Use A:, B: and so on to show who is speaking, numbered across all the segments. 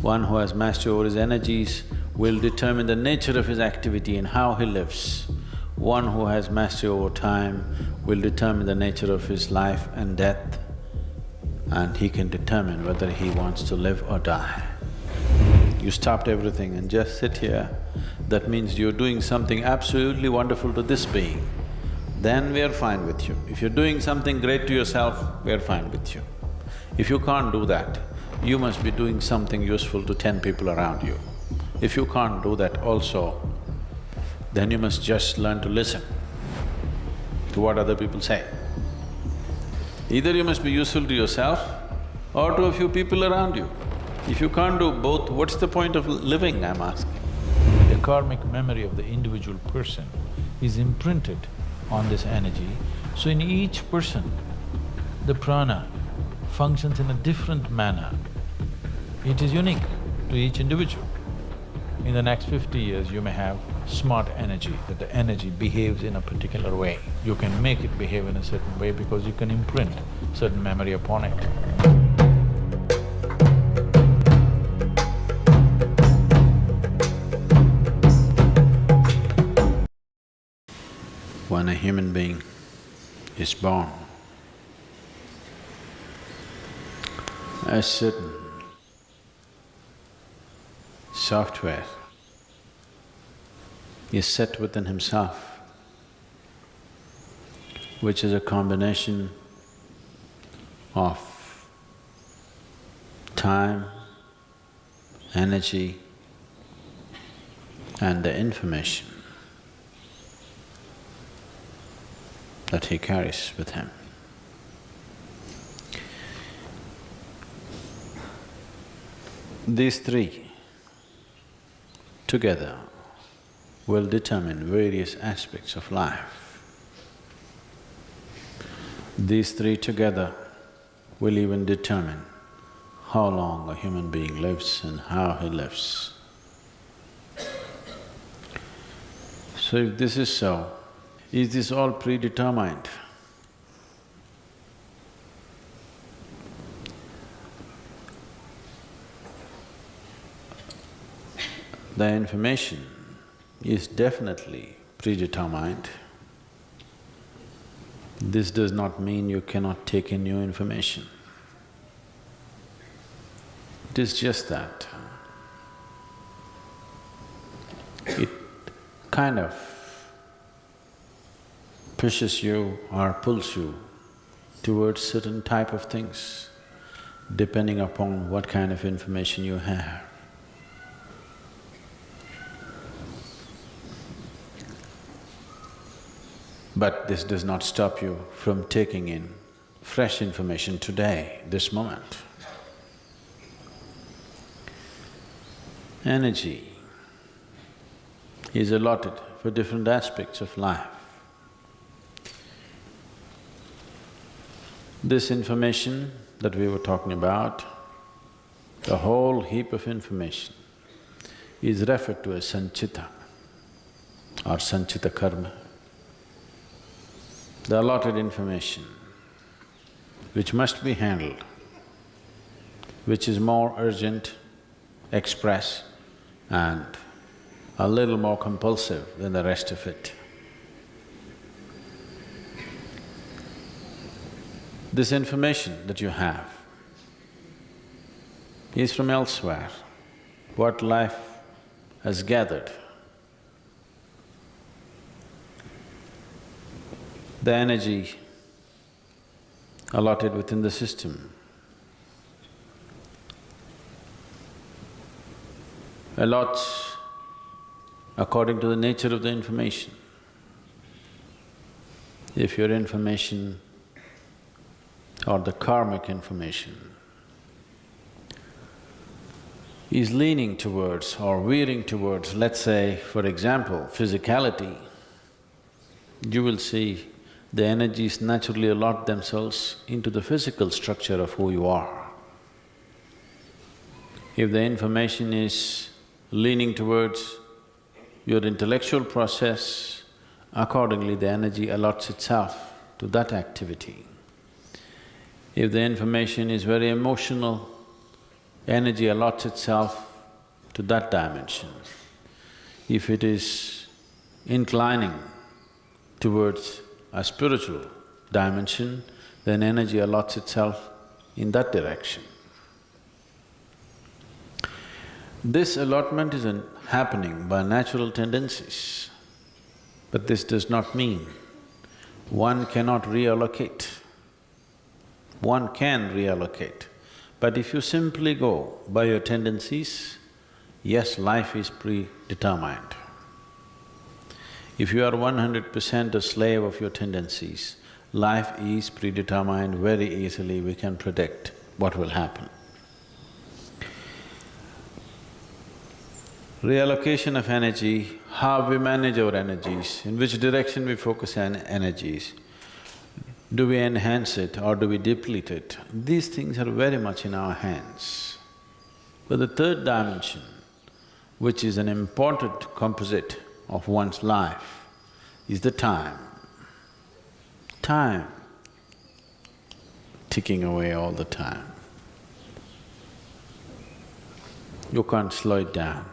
A: One who has mastery over his energies will determine the nature of his activity and how he lives. One who has mastery over time will determine the nature of his life and death, and he can determine whether he wants to live or die. You stopped everything and just sit here, that means you're doing something absolutely wonderful to this being. Then we are fine with you. If you're doing something great to yourself, we are fine with you. If you can't do that, you must be doing something useful to 10 people around you. If you can't do that also, then you must just learn to listen to what other people say. Either you must be useful to yourself or to a few people around you. If you can't do both, what's the point of living, I'm asking?
B: The karmic memory of the individual person is imprinted on this energy, so in each person, the prana functions in a different manner. It is unique to each individual. In the next 50 years, you may have smart energy, that the energy behaves in a particular way. You can make it behave in a certain way because you can imprint certain memory upon it.
A: When a human being is born, a certain software is set within himself, which is a combination of time, energy, and the information that he carries with him. These three together will determine various aspects of life. These three together will even determine how long a human being lives and how he lives. So if this is so, is this all predetermined? The information is definitely predetermined. This does not mean you cannot take in new information. It is just that it kind of pushes you or pulls you towards certain type of things, depending upon what kind of information you have. But this does not stop you from taking in fresh information today, this moment. Energy is allotted for different aspects of life. This information that we were talking about, the whole heap of information, is referred to as sanchita or sanchita karma. The allotted information which must be handled, which is more urgent, express, and a little more compulsive than the rest of it. This information that you have is from elsewhere, what life has gathered. The energy allotted within the system allots according to the nature of the information. If your information or the karmic information is leaning towards or veering towards, let's say, for example, physicality, you will see the energies naturally allot themselves into the physical structure of who you are. If the information is leaning towards your intellectual process, accordingly the energy allots itself to that activity. If the information is very emotional, energy allots itself to that dimension. If it is inclining towards a spiritual dimension, then energy allots itself in that direction. This allotment is happening by natural tendencies, but this does not mean one cannot reallocate. One can reallocate, but if you simply go by your tendencies, yes, life is predetermined. If you are 100% a slave of your tendencies, life is predetermined. Very easily we can predict what will happen. Reallocation of energy, how we manage our energies, in which direction we focus on energies, do we enhance it or do we deplete it? These things are very much in our hands. But the third dimension, which is an important composite of one's life, is the time. Time ticking away all the time. You can't slow it down,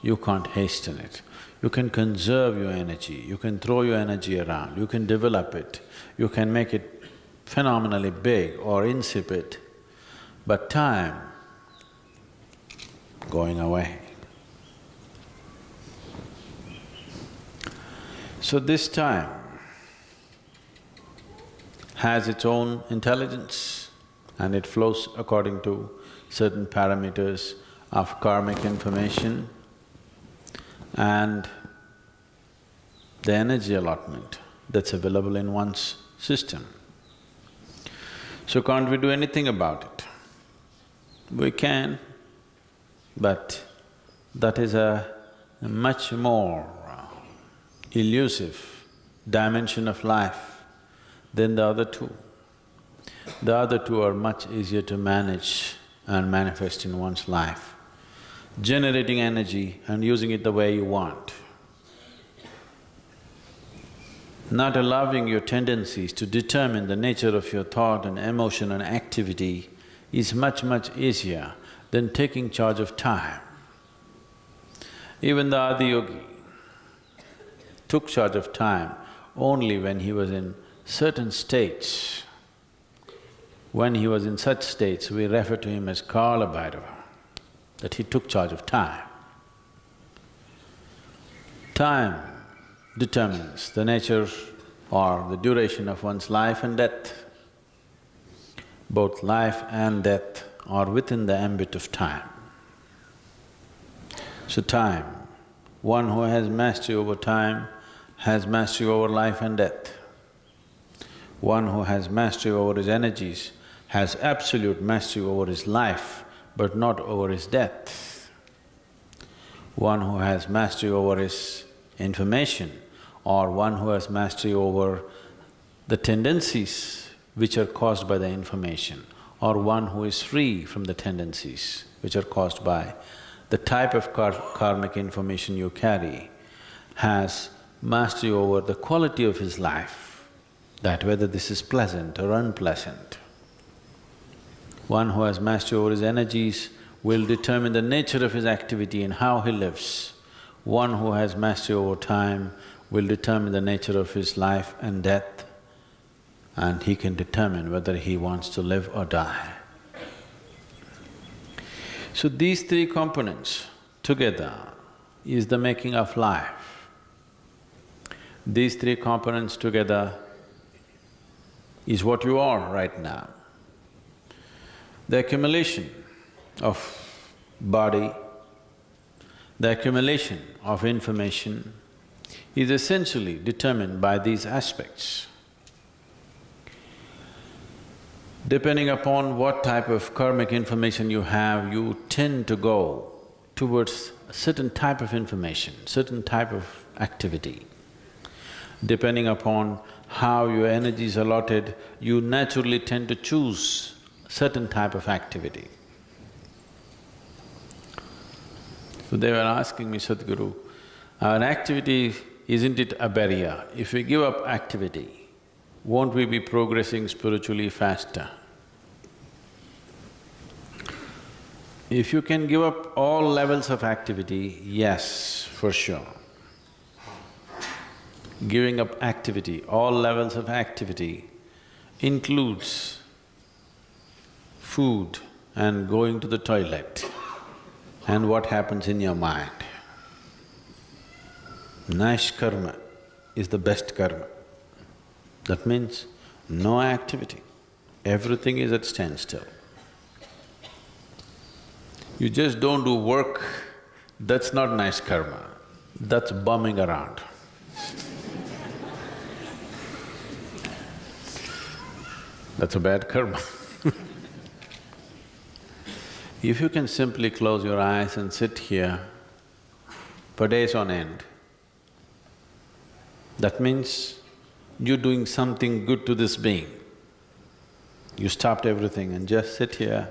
A: you can't hasten it. You can conserve your energy, you can throw your energy around, you can develop it, you can make it phenomenally big or insipid, but time going away. So this time has its own intelligence and it flows according to certain parameters of karmic information and the energy allotment that's available in one's system. So can't we do anything about it? We can, but that is a much more elusive dimension of life than the other two. The other two are much easier to manage and manifest in one's life. Generating energy and using it the way you want. Not allowing your tendencies to determine the nature of your thought and emotion and activity is much easier than taking charge of time. Even the Adiyogi took charge of time only when he was in certain states. When he was in such states, we refer to him as Kala Bhairava, that he took charge of time. Time determines the nature or the duration of one's life and death. Both life and death are within the ambit of time. So time, one who has mastery over time has mastery over life and death. One who has mastery over his energies has absolute mastery over his life, but not over his death. One who has mastery over his information or one who has mastery over the tendencies which are caused by the information, or one who is free from the tendencies which are caused by the type of karmic information you carry, has mastery over the quality of his life, that whether this is pleasant or unpleasant. One who has mastery over his energies will determine the nature of his activity and how he lives. One who has mastery over time will determine the nature of his life and death, and he can determine whether he wants to live or die. So these three components together is the making of life. These three components together is what you are right now. The accumulation of body, the accumulation of information is essentially determined by these aspects. Depending upon what type of karmic information you have, you tend to go towards a certain type of information, certain type of activity. Depending upon how your energy is allotted, you naturally tend to choose certain type of activity. So they were asking me, Sadhguru, our activity, isn't it a barrier? If we give up activity, won't we be progressing spiritually faster? If you can give up all levels of activity, yes, for sure. Giving up activity, all levels of activity includes food and going to the toilet and what happens in your mind. Nice karma is the best karma. That means no activity, everything is at standstill. You just don't do work, that's not nice karma, that's bumming around. That's a bad karma. If you can simply close your eyes and sit here for days on end, that means you're doing something good to this being. You stopped everything and just sit here,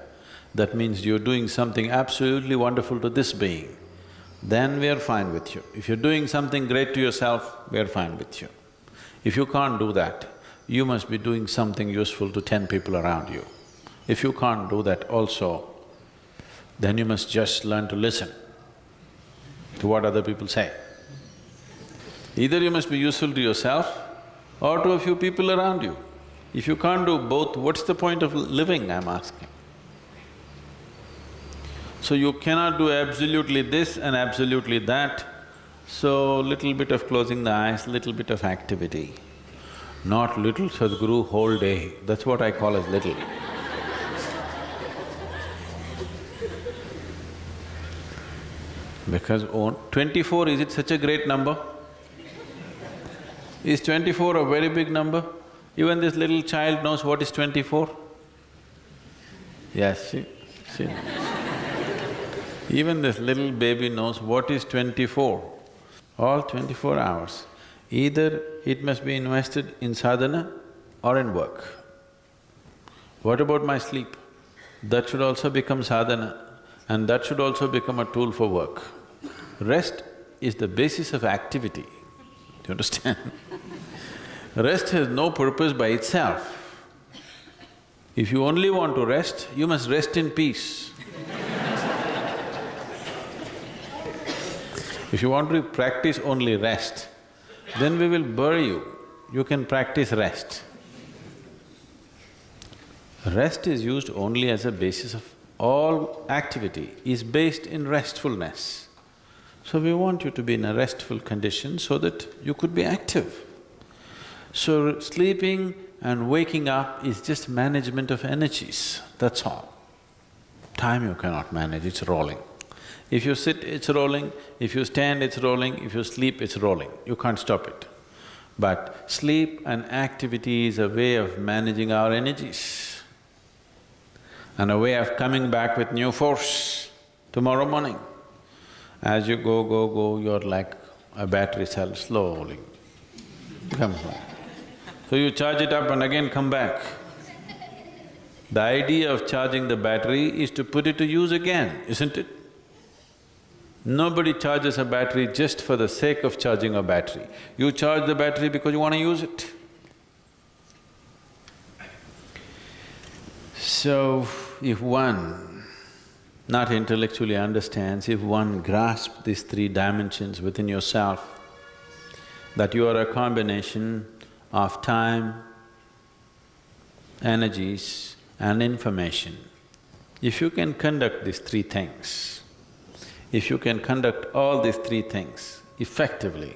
A: that means you're doing something absolutely wonderful to this being. Then we are fine with you. If you're doing something great to yourself, we are fine with you. If you can't do that, you must be doing something useful to 10 people around you. If you can't do that also, then you must just learn to listen to what other people say. Either you must be useful to yourself or to a few people around you. If you can't do both, what's the point of living, I'm asking? So you cannot do absolutely this and absolutely that, so little bit of closing the eyes, little bit of activity. Not little Sadhguru whole day, that's what I call as little. Because 24, is it such a great number? Is 24 a very big number? Even this little child knows what is 24? Yes, see. Even this little baby knows what is 24, all 24 hours. Either it must be invested in sadhana or in work. What about my sleep? That should also become sadhana and that should also become a tool for work. Rest is the basis of activity, do you understand? Rest has no purpose by itself. If you only want to rest, you must rest in peace. If you want to practice only rest, then we will bury you. You can practice rest. Rest is used only as a basis of… all activity is based in restfulness. So we want you to be in a restful condition so that you could be active. So sleeping and waking up is just management of energies, that's all. Time you cannot manage, it's rolling. If you sit, it's rolling, if you stand, it's rolling, if you sleep, it's rolling, you can't stop it. But sleep and activity is a way of managing our energies and a way of coming back with new force tomorrow morning. As you go, you're like a battery cell, slowly comes back. So you charge it up and again come back. The idea of charging the battery is to put it to use again, isn't it? Nobody charges a battery just for the sake of charging a battery. You charge the battery because you want to use it. So, if one not intellectually understands, if one grasps these three dimensions within yourself, that you are a combination of time, energies and information, if you can conduct these three things, if you can conduct all these three things effectively,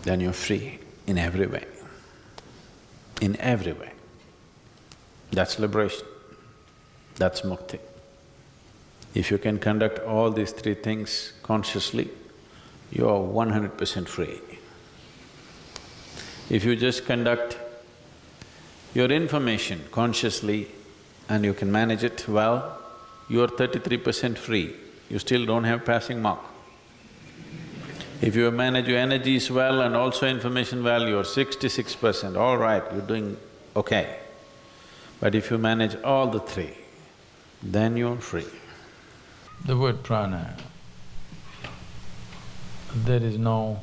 A: then you're free in every way, in every way. That's liberation, that's mukti. If you can conduct all these three things consciously, you are 100% free. If you just conduct your information consciously and you can manage it well, you are 33% free, you still don't have passing mark. If you manage your energies well and also information well, you are 66%, all right, you're doing okay. But if you manage all the three, then you're free.
B: The word prana, there is no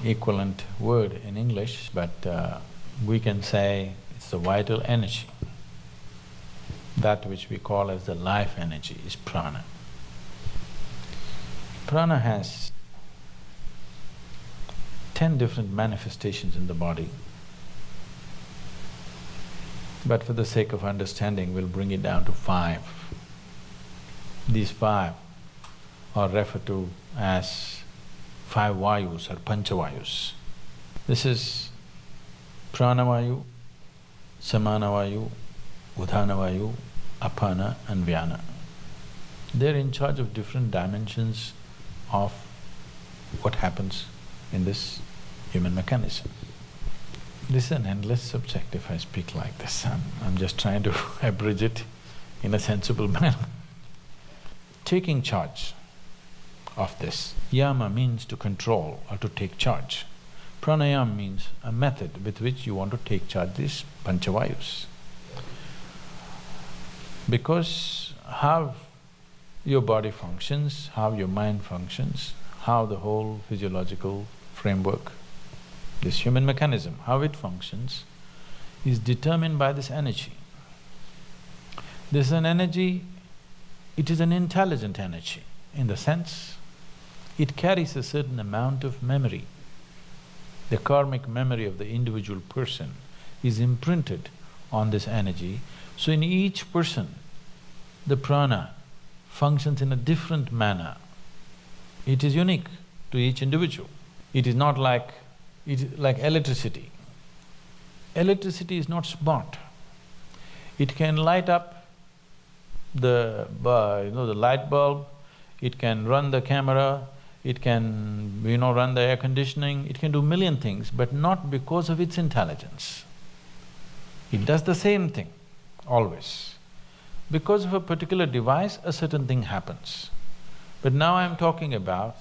B: equivalent word in English, but we can say it's the vital energy. That which we call as the life energy is prana. Prana has 10 different manifestations in the body. But for the sake of understanding, we'll bring it down to 5. These 5 are referred to as 5 vayus or panchavayus. This is pranavayu, samanavayu, udhanavayu, apana and vyana. They're in charge of different dimensions of what happens in this human mechanism. This is an endless subject if I speak like this. I'm just trying to abridge it in a sensible manner. Taking charge of this. Yama means to control or to take charge. Pranayama means a method with which you want to take charge these panchavayus. Because how your body functions, how your mind functions, how the whole physiological framework, this human mechanism, how it functions, is determined by this energy. This is an energy, it is an intelligent energy, in the sense it carries a certain amount of memory. The karmic memory of the individual person is imprinted on this energy, so in each person, the prana functions in a different manner. It is unique to each individual. It is not like… it is like electricity. Electricity is not smart. It can light up the the light bulb, it can run the camera, it can, run the air conditioning, it can do million things, but not because of its intelligence. It does the same thing, always. Because of a particular device, a certain thing happens. But now I'm talking about,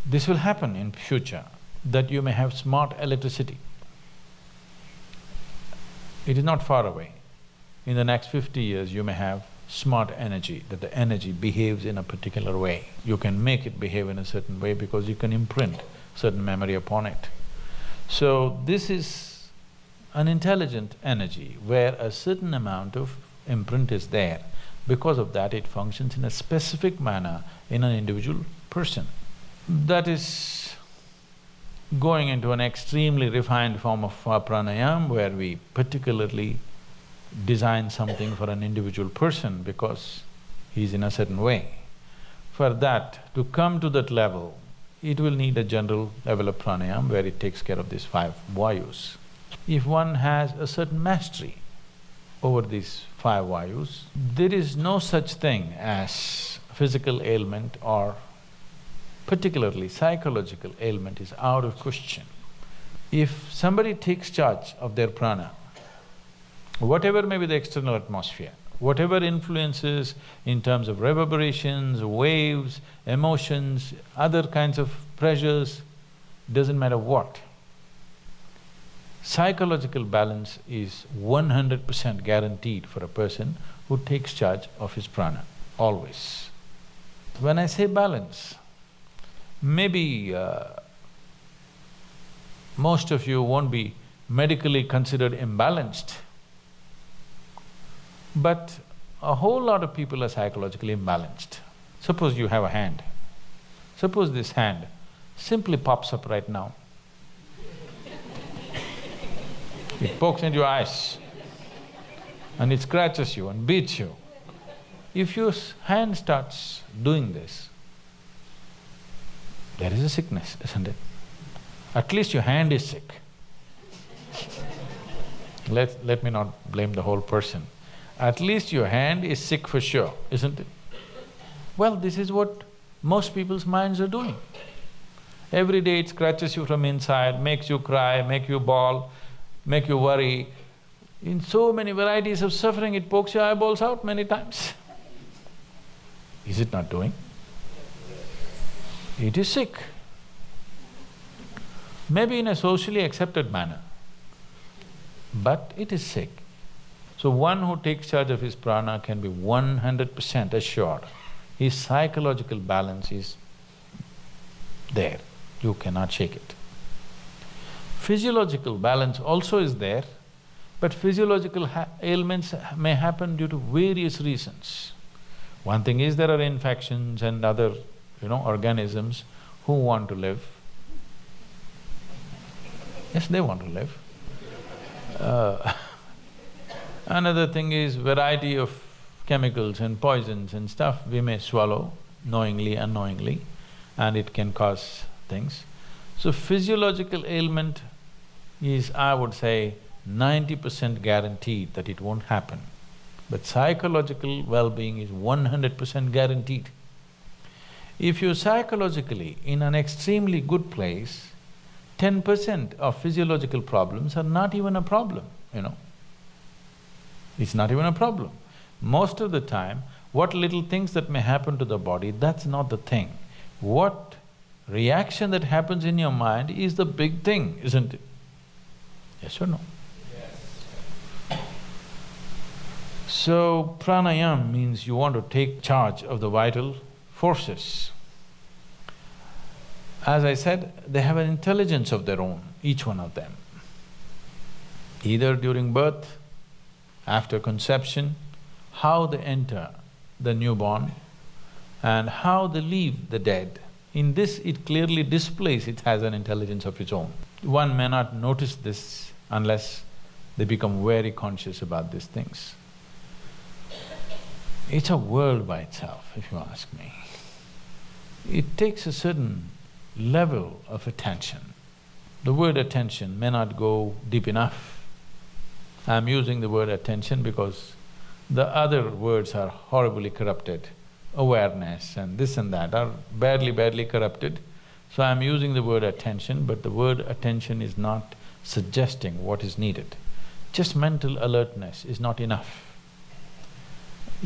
B: this will happen in future, that you may have smart electricity. It is not far away. In the next 50 years, you may have smart energy, that the energy behaves in a particular way. You can make it behave in a certain way because you can imprint certain memory upon it. So this is an intelligent energy where a certain amount of imprint is there. Because of that, it functions in a specific manner in an individual person. That is going into an extremely refined form of pranayama where we particularly design something for an individual person because he's in a certain way. For that, to come to that level, it will need a general level of pranayama where it takes care of these 5 vayus. If one has a certain mastery over these 5 vayus, there is no such thing as physical ailment or particularly psychological ailment is out of question. If somebody takes charge of their prana, whatever may be the external atmosphere, whatever influences in terms of reverberations, waves, emotions, other kinds of pressures, doesn't matter what, psychological balance is 100% guaranteed for a person who takes charge of his prana, always. When I say balance, maybe most of you won't be medically considered imbalanced, but a whole lot of people are psychologically imbalanced. Suppose you have a hand. Suppose this hand simply pops up right now. It pokes into your eyes and it scratches you and beats you. If your hand starts doing this, there is a sickness, isn't it? At least your hand is sick. Let me not blame the whole person. At least your hand is sick for sure, isn't it? Well, this is what most people's minds are doing. Every day it scratches you from inside, makes you cry, make you bawl, make you worry. In so many varieties of suffering, it pokes your eyeballs out many times. Is it not doing? It is sick. Maybe in a socially accepted manner, but it is sick. So one who takes charge of his prana can be 100% assured his psychological balance is there, you cannot shake it. Physiological balance also is there, But physiological ailments may happen due to various reasons. One thing is there are infections and other, organisms who want to live. Yes, they want to live. Another thing is variety of chemicals and poisons and stuff we may swallow knowingly, unknowingly, and it can cause things. So physiological ailment is, I would say, 90% guaranteed that it won't happen. But psychological well-being is 100% guaranteed. If you're psychologically in an extremely good place, 10% of physiological problems are not even a problem, It's not even a problem. Most of the time, what little things that may happen to the body, that's not the thing. What reaction that happens in your mind is the big thing, isn't it? Yes or no? Yes. So, pranayama means you want to take charge of the vital forces. As I said, they have an intelligence of their own, each one of them. Either during birth, after conception, how they enter the newborn and how they leave the dead. In this, it clearly displays it has an intelligence of its own. One may not notice this unless they become very conscious about these things. It's a world by itself, if you ask me. It takes a certain level of attention. The word attention may not go deep enough. I'm using the word attention because the other words are horribly corrupted. Awareness and this and that are badly corrupted. So I'm using the word attention, but the word attention is not suggesting what is needed. Just mental alertness is not enough.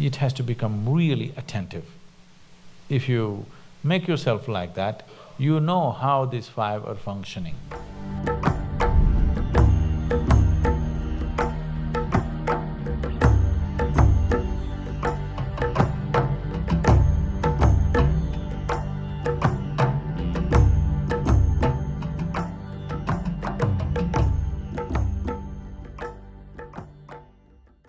B: It has to become really attentive. If you make yourself like that, you know how these five are functioning.